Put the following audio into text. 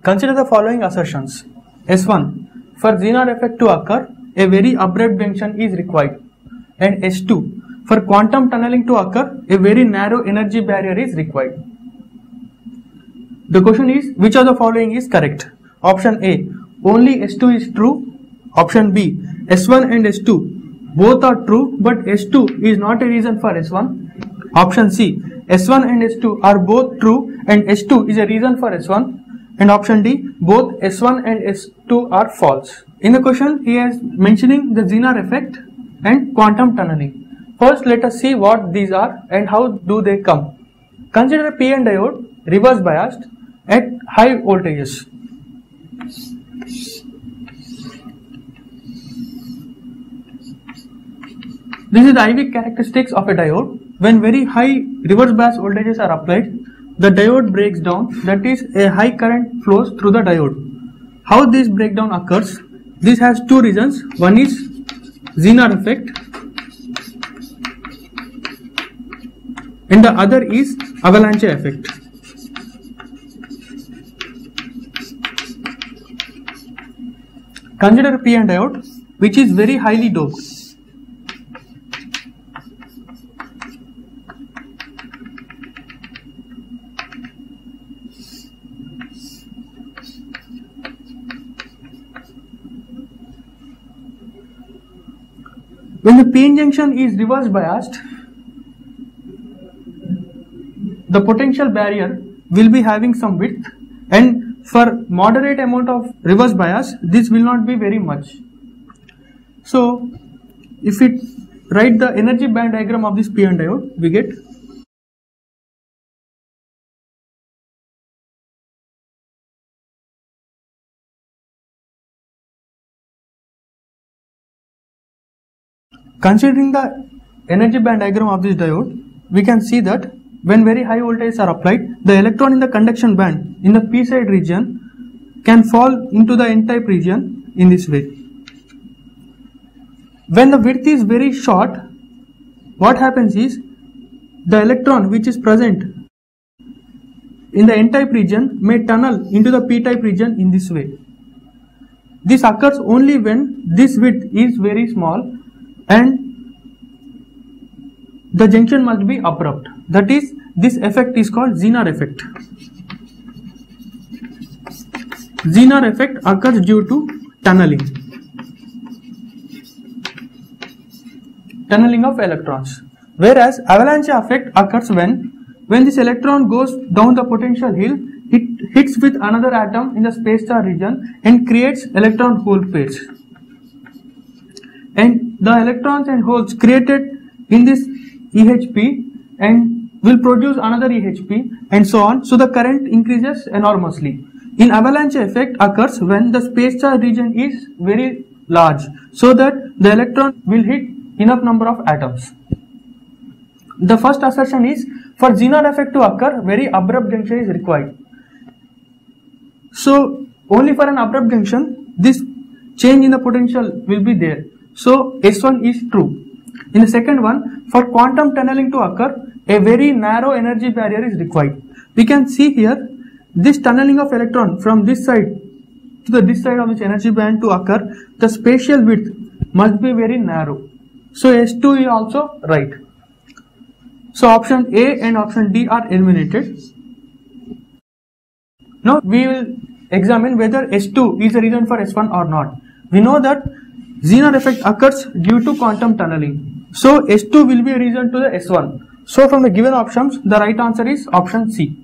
Consider the following assertions. S1. For Zener effect to occur, a very abrupt junction is required. And S2. For quantum tunneling to occur, a very narrow energy barrier is required. The question is, which of the following is correct? Option A. Only S2 is true. Option B. S1 and S2 both are true, but S2 is not a reason for S1. Option C. S1 and S2 are both true and S2 is a reason for S1. And option D. Both S1 and S2 are false. In the question, he is mentioning the Zener effect and quantum tunneling. First, let us see what these are and how do they come. Consider a PN diode reverse biased at high voltages. This is the IV characteristics of a diode. When very high reverse bias voltages are applied, the diode breaks down, that is, a high current flows through the diode. How this breakdown occurs? This has two reasons. One is Zener effect and the other is avalanche effect. Consider a PN diode which is very highly doped. When the PN junction is reverse biased, the potential barrier will be having some width, and for moderate amount of reverse bias, this will not be very much. So, if we write the energy band diagram of this PN diode, we get considering the energy band diagram of this diode, we can see that when very high voltages are applied, the electron in the conduction band in the p side region can fall into the n-type region in this way. When the width is very short, what happens is the electron which is present in the n-type region may tunnel into the p-type region in this way. This occurs only when this width is very small and the junction must be abrupt. That is, this effect is called Zener effect. Zener effect occurs due to tunneling of electrons. Whereas avalanche effect occurs when this electron goes down the potential hill, it hits with another atom in the space charge region and creates electron hole pairs. And the electrons and holes created in this EHP and will produce another EHP and so on. So the current increases enormously. In avalanche effect occurs when the space charge region is very large, so that the electron will hit enough number of atoms. The first assertion is, for Zener effect to occur, very abrupt junction is required. So only for an abrupt junction, this change in the potential will be there. So S1 is true. In the second one, for quantum tunneling to occur, a very narrow energy barrier is required. We can see here, this tunneling of electron from this side to this side of this energy band to occur, the spatial width must be very narrow. So S2 is also right. So option A and option D are eliminated. Now we will examine whether S2 is the reason for S1 or not. We know that Zener effect occurs due to quantum tunneling. So S2 will be a reason to the S1. So from the given options, the right answer is option C.